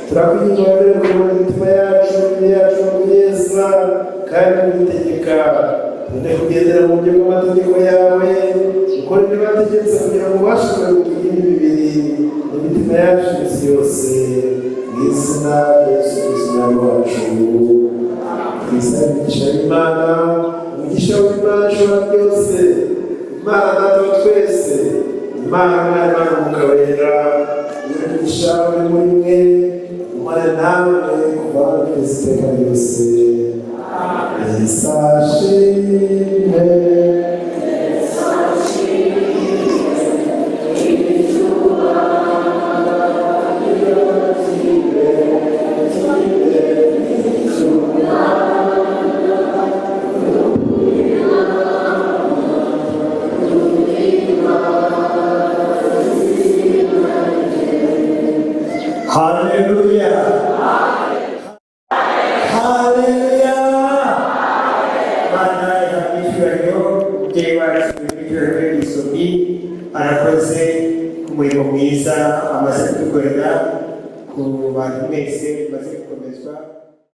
Turakwinginga rero kugira ngo imitima yacu yacu kandi witegeka tune kugendera mu buryo bw'amategeko yawe ukora ibyo bategetse kugira ngo ubashe kugira imibiri n'imitima yacu iminsi yose mu izina rya Yesu Kristo wacu twisaba imigisha y'Imana umugisha w'Imana ishobora byose Imana data wa twese Imana Mwana Mwuka Wera umugisha uri muri mwe umane nawe kuva twese iteka ryose Esashime Hallelujah. Hallelujah. Mana yamishurayo tewa spiritual isobi arakoze kumurimo mwiza amaze kukorera ku bantu mwese maze gukomezwa